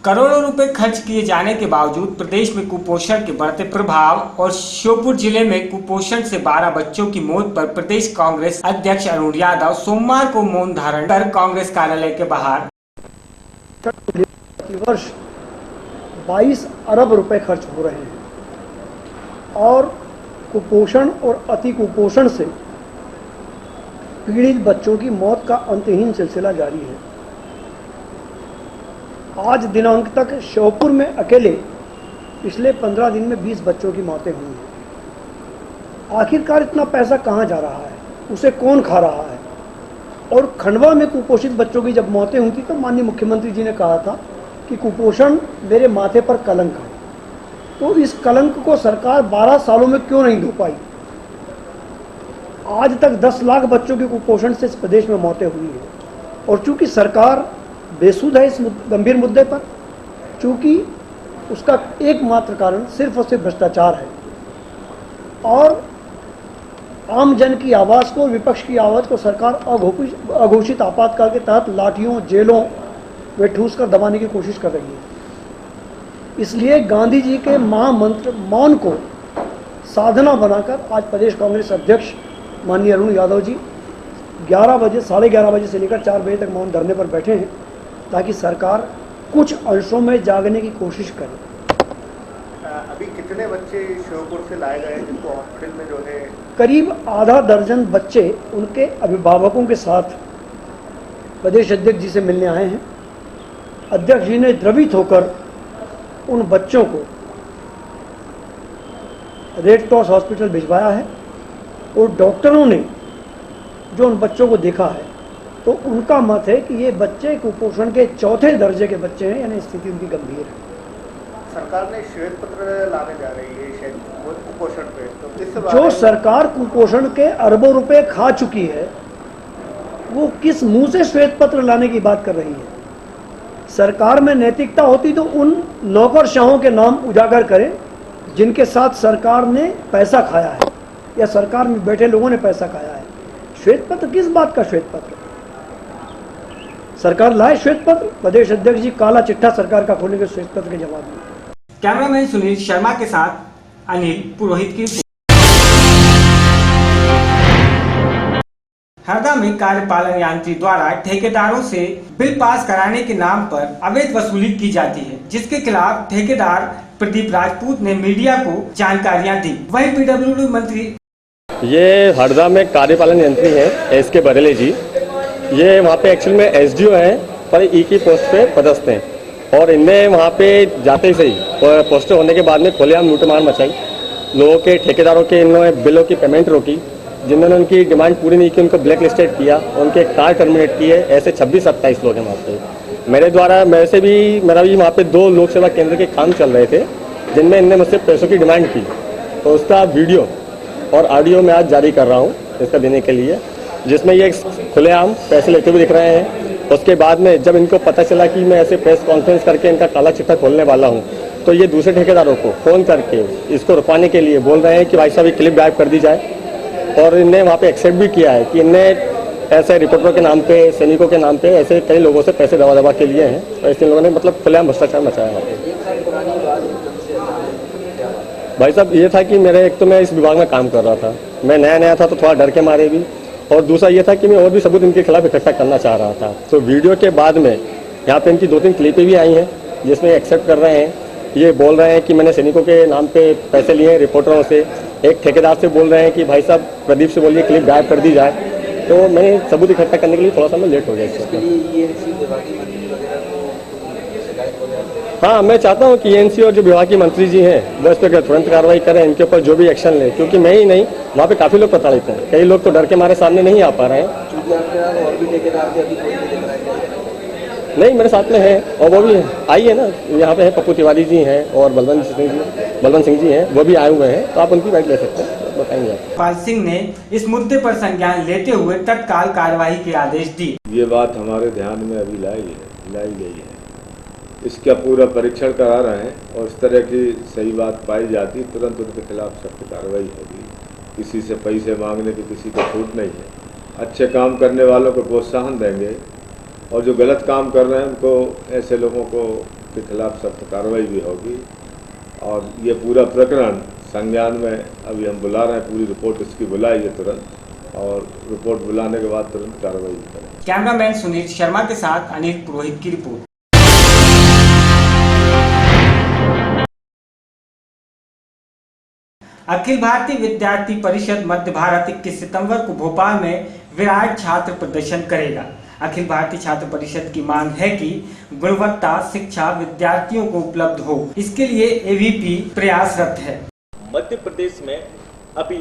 करोड़ों रुपए खर्च किए जाने के बावजूद प्रदेश में कुपोषण के बढ़ते प्रभाव और श्योपुर जिले में कुपोषण से 12 बच्चों की मौत पर प्रदेश कांग्रेस अध्यक्ष अरुण यादव सोमवार को मौन धारण कर कांग्रेस कार्यालय के बाहर वर्ष 22 अरब रुपए खर्च हो रहे हैं और कुपोषण और अति कुपोषण से पीड़ित बच्चों की मौत का अंतहीन सिलसिला जारी है। आज दिनांक तक श्योपुर में अकेले पिछले 15 दिन में 20 बच्चों की मौतें हुई हैं। आखिरकार इतना पैसा कहाँ जा रहा है, उसे कौन खा रहा है? और खंडवा में कुपोषित बच्चों की जब मौतें हुई थी तो माननीय मुख्यमंत्री जी ने कहा था कि कुपोषण मेरे माथे पर कलंक है। तो इस कलंक को सरकार 12 सालों में क्यों नहीं धो पाई? आज तक 10 लाख बच्चों के कुपोषण से इस प्रदेश में मौतें हुई हैं और चूंकि सरकार बेसुध है इस गंभीर मुद्दे पर, चूंकि उसका एकमात्र कारण सिर्फ और सिर्फ भ्रष्टाचार है और आम जन की आवाज़ को, विपक्ष की आवाज़ को सरकार अघोषित आपातकाल के तहत लाठियों, जेलों में ठूस कर दबाने की कोशिश कर रही है। इसलिए गांधी जी के महामंत्र मौन को साधना बनाकर आज प्रदेश कांग्रेस अध्यक्ष माननीय अरुण यादव जी 11 बजे, 11:30 बजे से लेकर 4 बजे तक मौन धरने पर बैठे हैं ताकि सरकार कुछ अंशों में जागने की कोशिश करे। अभी कितने बच्चे श्योपुर से लाए गए जिनको हॉस्पिटल में जो है? करीब आधा दर्जन बच्चे उनके अभिभावकों के साथ प्रदेश अध्यक्ष जी से मिलने आए हैं। अध्यक्ष जी ने द्रवित होकर उन बच्चों को रेड क्रॉस हॉस्पिटल भिजवाया है और डॉक्टरों ने जो उन बच्चों को देखा है तो उनका मत है कि ये बच्चे कुपोषण के 4थे दर्जे के बच्चे हैं, यानी स्थिति उनकी गंभीर है। सरकार ने श्वेत पत्र लाने जा रही है कुपोषण पे, तो किस जो सरकार कुपोषण के अरबों रुपए खा चुकी है वो किस मुंह से श्वेत पत्र लाने की बात कर रही है? सरकार में नैतिकता होती तो उन नौकरशाहों के नाम उजागर करें जिनके साथ सरकार ने पैसा खाया है या सरकार में बैठे लोगों ने पैसा खाया है। श्वेत पत्र किस बात का श्वेत पत्र? सरकार लाए श्वेत पत्र, प्रदेश अध्यक्ष जी काला चिट्ठा सरकार का खोलेंगे श्वेत पत्र के जवाब में। कैमरामैन सुनील शर्मा के साथ अनिल पुरोहित की रिपोर्ट। हरदा में कार्यपालन यंत्री द्वारा ठेकेदारों से बिल पास कराने के नाम पर अवैध वसूली की जाती है, जिसके खिलाफ ठेकेदार प्रदीप राजपूत ने मीडिया को जानकारियां दी। वहीं पीडब्ल्यूडी मंत्री ये हरदा में कार्यपालन यंत्री हैं एसके बरेले जी। ये वहाँ पे एक्चुअल में एसडीओ हैं पर ई की पोस्ट पे पदस्थ हैं और इनने वहाँ पे जाते से ही पोस्टर होने के बाद में खुलेआम लूटमार मचाई। लोगों के ठेकेदारों के इन्होंने बिलों की पेमेंट रोकी, जिन्होंने उनकी डिमांड पूरी नहीं की उनको ब्लैक लिस्टेड किया, उनके कार टर्मिनेट किए। ऐसे 26-27 लोग हैं वहाँ पे। मेरा भी वहाँ पे 2 लोक सेवा केंद्र के काम चल रहे थे जिनमें इनने मुझसे पैसों की डिमांड की, तो उसका वीडियो और ऑडियो मैं आज जारी कर रहा हूँ इसका देने के लिए, जिसमें ये खुलेआम पैसे लेते हुए दिख रहे हैं। उसके बाद में जब इनको पता चला कि मैं ऐसे प्रेस कॉन्फ्रेंस करके इनका काला चिट्ठा खोलने वाला हूँ तो ये दूसरे ठेकेदारों को फ़ोन करके इसको रुकवाने के लिए बोल रहे हैं कि भाई साहब ये क्लिप गायब कर दी जाए। और इनने वहाँ पे एक्सेप्ट भी किया है कि इनने ऐसे रिपोर्टरों के नाम पे, सैनिकों के नाम पे ऐसे कई लोगों से पैसे दबा के लिए हैं। तो ऐसे लोगों ने मतलब खुलेआम भ्रष्टाचार मचाया है। भाई साहब ये था कि एक तो मैं इस विभाग में काम कर रहा था, मैं नया था तो थोड़ा डर के मारे भी, और दूसरा ये था कि मैं और भी सबूत इनके खिलाफ इकट्ठा करना चाह रहा था। तो वीडियो के बाद में यहाँ पे इनकी 2-3 क्लिपें भी आई हैं जिसमें एक्सेप्ट कर रहे हैं, ये बोल रहे हैं कि मैंने सैनिकों के नाम पे पैसे लिए हैं रिपोर्टरों से। एक ठेकेदार से बोल रहे हैं कि भाई साहब प्रदीप से बोलिए क्लिप गायब कर दी जाए। तो मैंने सबूत इकट्ठा करने के लिए थोड़ा सा मैं लेट हो गया। हाँ, मैं चाहता हूँ कि एनसी और जो विभाग के मंत्री जी हैं वो इस पर तुरंत कार्रवाई करें, इनके ऊपर जो भी एक्शन लें, क्योंकि मैं ही नहीं वहाँ पे काफ़ी लोग प्रताड़ित हैं। कई लोग तो डर के मारे सामने नहीं आ पा रहे हैं। नहीं, मेरे साथ में है और वो भी आई है ना, यहाँ पे है पप्पू तिवारी जी हैं और बलवंत सिंह जी हैं, वो भी आए हुए हैं, तो आप उनकी बाइट ले सकते हैं, बताएंगे। पाल सिंह ने इस मुद्दे पर संज्ञान लेते हुए तत्काल कार्रवाई के आदेश दिए। ये बात हमारे ध्यान में अभी लाई गई है, इसका पूरा परीक्षण करा रहे हैं और इस तरह की सही बात पाई जाती तुरंत उनके खिलाफ सख्त कार्रवाई होगी। किसी से पैसे मांगने की किसी को छूट नहीं है। अच्छे काम करने वालों को प्रोत्साहन देंगे और जो गलत काम कर रहे हैं उनको, ऐसे लोगों को उनके खिलाफ सख्त कार्रवाई भी होगी। और ये पूरा प्रकरण संज्ञान में अभी हम बुला रहे हैं, पूरी रिपोर्ट इसकी बुलाई है तुरंत, और रिपोर्ट बुलाने के बाद तुरंत कार्रवाई करें। कैमरामैन सुनील शर्मा के साथ अनिल पुरोहित की रिपोर्ट। अखिल भारतीय विद्यार्थी परिषद मध्य भारत 21 सितंबर को भोपाल में विराट छात्र प्रदर्शन करेगा। अखिल भारतीय छात्र परिषद की मांग है कि गुणवत्ता शिक्षा विद्यार्थियों को उपलब्ध हो, इसके लिए एवीपी प्रयासरत है। मध्य प्रदेश में अभी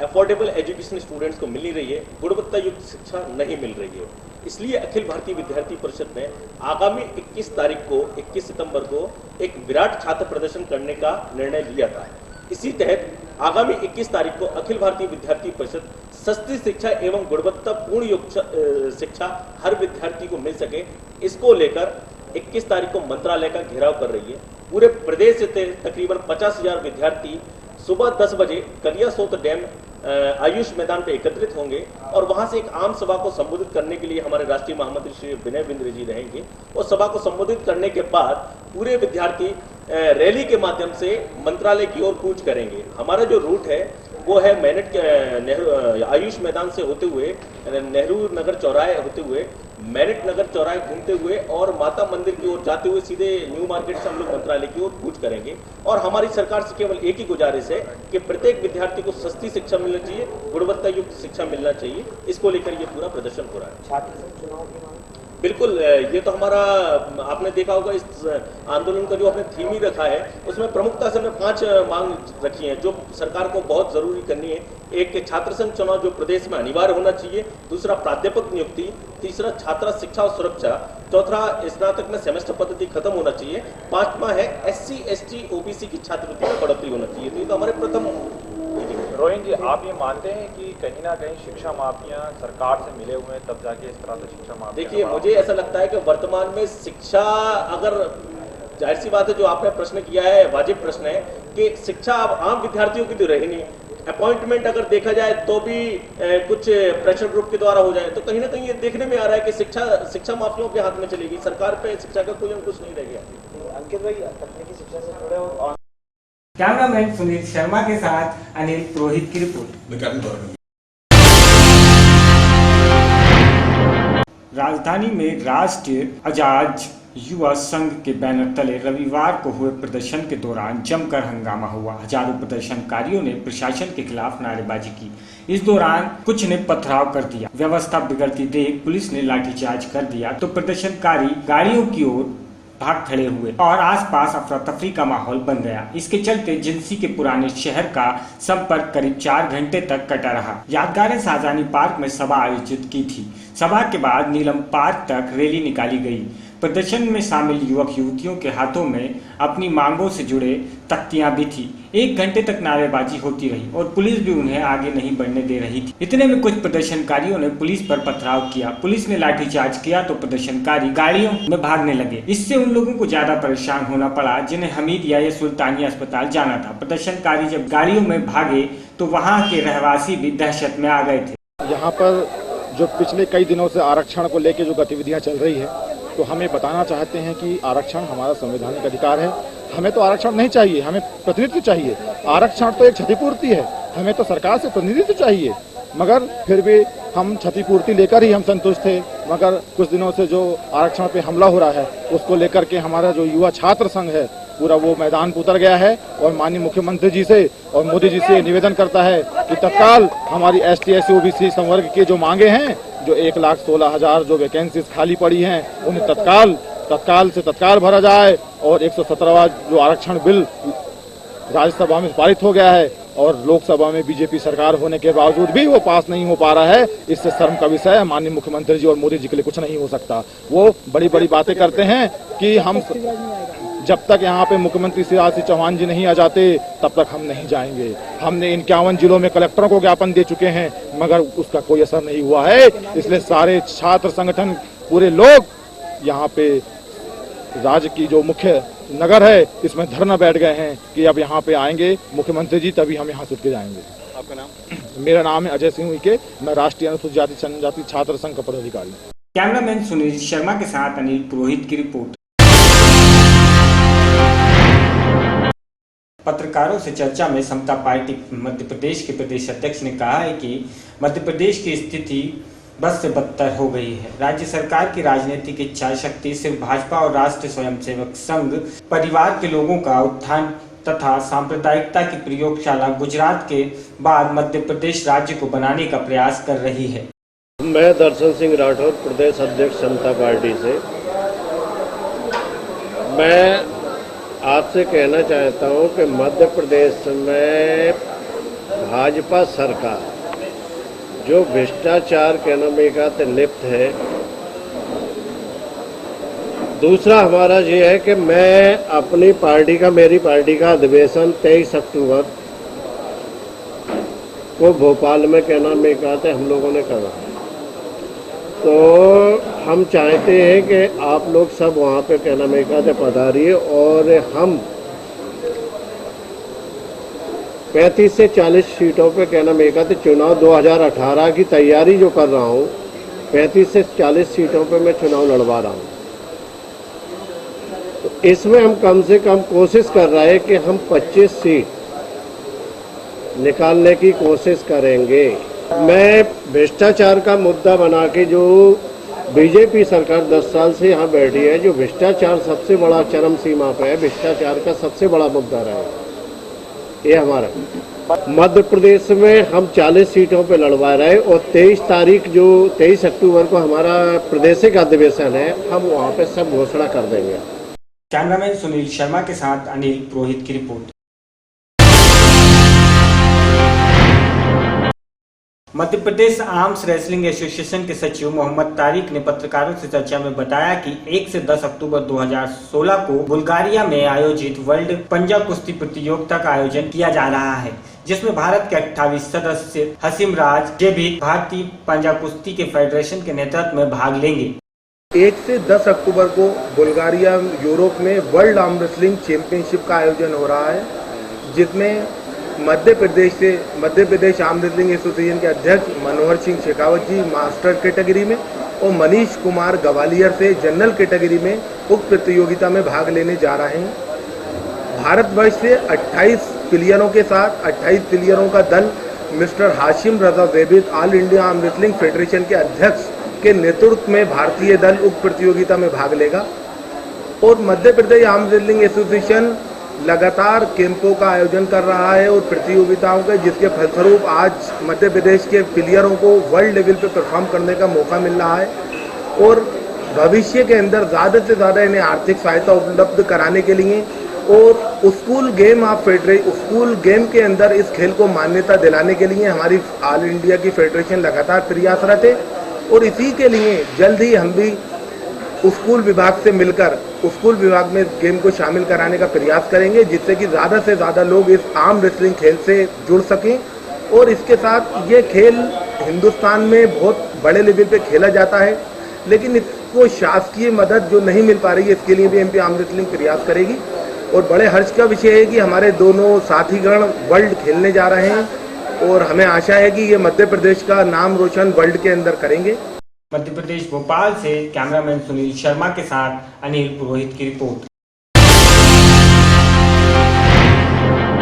अफोर्डेबल एजुकेशन स्टूडेंट्स को मिल नहीं रही है, गुणवत्ता युक्त शिक्षा नहीं मिल रही है। इसलिए अखिल भारतीय विद्यार्थी परिषद ने आगामी 21 सितंबर को एक विराट छात्र प्रदर्शन करने का निर्णय लिया था। इसी तहत आगामी 21 तारीख को अखिल भारतीय विद्यार्थी परिषद सस्ती शिक्षा एवं गुणवत्तापूर्ण युक्त शिक्षा हर विद्यार्थी को मिल सके, इसको लेकर 21 तारीख को मंत्रालय का घेराव कर रही है। पूरे प्रदेश से तकरीबन 50,000 विद्यार्थी सुबह 10 बजे कलियासोत डैम आयुष मैदान पर एकत्रित होंगे और वहां से एक आम सभा को संबोधित करने के लिए हमारे राष्ट्रीय महामंत्री श्री विनय बिंद्र जी रहेंगे। और सभा को संबोधित करने के बाद पूरे विद्यार्थी रैली के माध्यम से मंत्रालय की ओर कूच करेंगे। हमारा जो रूट है वो है मैनेट नेहरू आयुष मैदान से होते हुए नेहरू नगर चौराहे होते हुए मैनेट नगर चौराहे घूमते हुए और माता मंदिर की ओर जाते हुए सीधे न्यू मार्केट से हम लोग मंत्रालय की ओर कूच करेंगे। और हमारी सरकार से केवल एक ही गुजारिश है कि प्रत्येक विद्यार्थी को सस्ती शिक्षा मिलनी चाहिए, गुणवत्ता युक्त शिक्षा मिलना चाहिए। इसको लेकर ये पूरा प्रदर्शन हो रहा है। छात्र संघ चुनाव की मांग बिल्कुल, ये तो हमारा आपने देखा होगा इस आंदोलन का जो आपने थीम ही रखा है उसमें प्रमुखता से हमने 5 मांग रखी हैं जो सरकार को बहुत जरूरी करनी है। एक छात्र संघ चुनाव जो प्रदेश में अनिवार्य होना चाहिए, दूसरा प्राध्यापक नियुक्ति, तीसरा छात्रा शिक्षा और सुरक्षा, चौथा स्नातक में सेमेस्टर पद्धति खत्म होना चाहिए, 5वां है SC ST OBC की छात्रवृत्ति में बढ़ोतरी होना चाहिए। तो ये तो हमारे प्रथम। रोहिन जी, आप ये मानते हैं कि कहीं ना कहीं शिक्षा माफिया सरकार से मिले हुए हैं तब जाके इस तरह से शिक्षा माफिया? देखिए, मुझे ऐसा लगता है कि वर्तमान में शिक्षा, अगर जाहिर सी बात है जो आपने प्रश्न किया है वाजिब प्रश्न है कि शिक्षा अब आम विद्यार्थियों की तो रही नहीं। अपॉइंटमेंट अगर देखा जाए तो भी कुछ प्रेशर ग्रुप के द्वारा हो जाए तो कहीं ना कहीं ये देखने में आ रहा है कि शिक्षा माफियों के हाथ में चलेगी, सरकार पे शिक्षा का कोई अंकुश नहीं रह गया। अंकित भाई, तकनीकी शिक्षा से जुड़े हो। कैमरामैन सुनील शर्मा के साथ अनिल पुरोहित की रिपोर्ट। राजधानी में राष्ट्रीय आजाद युवा संघ के बैनर तले रविवार को हुए प्रदर्शन के दौरान जमकर हंगामा हुआ। हजारों प्रदर्शनकारियों ने प्रशासन के खिलाफ नारेबाजी की। इस दौरान कुछ ने पथराव कर दिया। व्यवस्था बिगड़ती देख पुलिस ने लाठीचार्ज कर दिया तो प्रदर्शनकारी गाड़ियों की ओर भाग खड़े हुए और आसपास अफरा तफरी का माहौल बन गया। इसके चलते जिंसी के पुराने शहर का संपर्क करीब 4 घंटे तक कटा रहा। यादगारें शाहजहानी पार्क में सभा आयोजित की थी। सभा के बाद नीलम पार्क तक रैली निकाली गई। प्रदर्शन में शामिल युवक युवतियों के हाथों में अपनी मांगों से जुड़े तख्तियां भी थी। 1 घंटे तक नारेबाजी होती रही और पुलिस भी उन्हें आगे नहीं बढ़ने दे रही थी। इतने में कुछ प्रदर्शनकारियों ने पुलिस पर पथराव किया। पुलिस ने लाठीचार्ज किया तो प्रदर्शनकारी गाड़ियों में भागने लगे। इससे उन लोगों को ज्यादा परेशान होना पड़ा जिन्हें हमीदिया या सुल्तानिया अस्पताल जाना था। प्रदर्शनकारी जब गाड़ियों में भागे तो वहाँ के रहवासी भी दहशत में आ गए थे। यहाँ पर जो पिछले कई दिनों से आरक्षण को लेकर जो गतिविधियाँ चल रही है, तो हमें बताना चाहते हैं कि आरक्षण हमारा संवैधानिक अधिकार है। हमें तो आरक्षण नहीं चाहिए, हमें प्रतिनिधित्व चाहिए। आरक्षण तो एक क्षतिपूर्ति है, हमें तो सरकार से प्रतिनिधित्व चाहिए। मगर फिर भी हम क्षतिपूर्ति लेकर ही हम संतुष्ट थे। मगर कुछ दिनों से जो आरक्षण पे हमला हो रहा है उसको लेकर के हमारा जो युवा छात्र संघ है पूरा वो मैदान पर उतर गया है और माननीय मुख्यमंत्री जी से और मोदी जी से निवेदन करता है कि तत्काल हमारी ST SC OBC संवर्ग की जो मांगे हैं, जो 1,16,000 जो वैकेंसीज खाली पड़ी हैं, उन्हें तत्काल से तत्काल भरा जाए। और 117वां जो आरक्षण बिल राज्यसभा में पारित हो गया है और लोकसभा में बीजेपी सरकार होने के बावजूद भी वो पास नहीं हो पा रहा है। इससे शर्म का विषय है। माननीय मुख्यमंत्री जी और मोदी जी के लिए कुछ नहीं हो सकता। वो बड़ी बड़ी बातें करते हैं कि हम जब तक यहाँ पे मुख्यमंत्री शिवराज सिंह चौहान जी नहीं आ जाते तब तक हम नहीं जाएंगे। हमने 51 जिलों में कलेक्टरों को ज्ञापन दे चुके हैं मगर उसका कोई असर नहीं हुआ है। इसलिए सारे छात्र संगठन पूरे लोग यहाँ पे राज्य की जो मुख्य नगर है इसमें धरना बैठ गए हैं कि अब यहाँ पे आएंगे मुख्यमंत्री जी, तभी हम यहाँ से उठ के जाएंगे। आपका नाम? मेरा नाम है अजय सिंह उइके, मैं राष्ट्रीय अनुसूचित जाति जनजाति छात्र संघ का पदाधिकारी। कैमरामैन सुनील शर्मा के साथ अनिल पुरोहित की रिपोर्ट। पत्रकारों से चर्चा में समता पार्टी मध्य प्रदेश के प्रदेश अध्यक्ष ने कहा है कि मध्य प्रदेश की स्थिति बद से बदतर हो गई है। राज्य सरकार की राजनीतिक इच्छा शक्ति सिर्फ भाजपा और राष्ट्रीय स्वयंसेवक संघ परिवार के लोगों का उत्थान तथा सांप्रदायिकता की प्रयोगशाला गुजरात के बाद मध्य प्रदेश राज्य को बनाने का प्रयास कर रही है। मैं दर्शन सिंह राठौर, प्रदेश अध्यक्ष समता पार्टी से। मैं आपसे कहना चाहता हूं कि मध्य प्रदेश में भाजपा सरकार जो भ्रष्टाचार के नमेगा से लिप्त है। दूसरा हमारा ये है कि मैं अपनी पार्टी का मेरी पार्टी का अधिवेशन 23 अक्टूबर को भोपाल में क्या नाम में कहते हम लोगों ने करा, तो हम चाहते हैं कि आप लोग सब वहाँ पे क्या नाम है कहते पधारिए और हम 35 से 40 सीटों पे क्या नाम है कहते चुनाव 2018 की तैयारी जो कर रहा हूँ, 35 से 40 सीटों पे मैं चुनाव लड़वा रहा हूँ। तो इसमें हम कम से कम कोशिश कर रहे हैं कि हम 25 सीट निकालने की कोशिश करेंगे। मैं भ्रष्टाचार का मुद्दा बना के जो बीजेपी सरकार 10 साल से यहाँ बैठी है, जो भ्रष्टाचार सबसे बड़ा चरम सीमा पे है, भ्रष्टाचार का सबसे बड़ा मुद्दा रहा है ये हमारा। मध्य प्रदेश में हम 40 सीटों पे लड़वा रहे और 23 अक्टूबर को हमारा प्रदेशिक अधिवेशन है, हम वहाँ पे सब घोषणा कर देंगे। कैमरामैन सुनील शर्मा के साथ अनिल पुरोहित की report. Madhya Pradesh arms wrestling association के सचिव मोहम्मद तारिक ने पत्रकारों से चर्चा में बताया कि 1 से 10 अक्टूबर 2016 को बुल्गारिया में आयोजित वर्ल्ड पंजा कुश्ती प्रतियोगिता का आयोजन किया जा रहा है, जिसमें भारत के 28 सदस्य हसीम राज जे भी भारतीय पंजा कुश्ती के फेडरेशन के नेतृत्व में भाग लेंगे। 1 से 10 अक्टूबर को बुल्गारिया यूरोप में वर्ल्ड आर्म रेसलिंग चैंपियनशिप का आयोजन हो रहा है, जिसमें Madhya Pradesh arm wrestling association के अध्यक्ष मनोहर सिंह शेखावत जी मास्टर कैटेगरी में और मनीष कुमार ग्वालियर से जनरल कैटेगरी में उक्त प्रतियोगिता में भाग लेने जा रहे हैं। भारतवर्ष से 28 प्लेयरों के साथ 28 प्लेयरों का दल मिस्टर हाशिम रजा जेबिद all India arm wrestling federation के अध्यक्ष के नेतृत्व में भारतीय दल उक्त प्रतियोगिता में भाग लेगा और Madhya Pradesh arm wrestling association लगातार कैंपों का आयोजन कर रहा है और प्रतियोगिताओं के, जिसके फलस्वरूप आज मध्य प्रदेश के प्लेयरों को वर्ल्ड लेवल पे परफॉर्म करने का मौका मिल रहा है और भविष्य के अंदर ज़्यादा से ज़्यादा इन्हें आर्थिक सहायता उपलब्ध कराने के लिए और स्कूल गेम के अंदर इस खेल को मान्यता दिलाने के लिए हमारी ऑल इंडिया की फेडरेशन लगातार प्रयासरत है और इसी के लिए जल्द ही हम भी स्कूल विभाग से मिलकर स्कूल विभाग में गेम को शामिल कराने का प्रयास करेंगे, जिससे कि ज़्यादा से ज़्यादा लोग इस आर्म रेसलिंग खेल से जुड़ सकें। और इसके साथ ये खेल हिंदुस्तान में बहुत बड़े लेवल पे खेला जाता है, लेकिन इसको शासकीय मदद जो नहीं मिल पा रही है, इसके लिए भी एमपी आर्म रेसलिंग प्रयास करेगी। और बड़े हर्ष का विषय है कि हमारे दोनों साथीगण वर्ल्ड खेलने जा रहे हैं और हमें आशा है कि ये मध्य प्रदेश का नाम रोशन वर्ल्ड के अंदर करेंगे। मध्य प्रदेश भोपाल से कैमरामैन सुनील शर्मा के साथ अनिल पुरोहित की रिपोर्ट।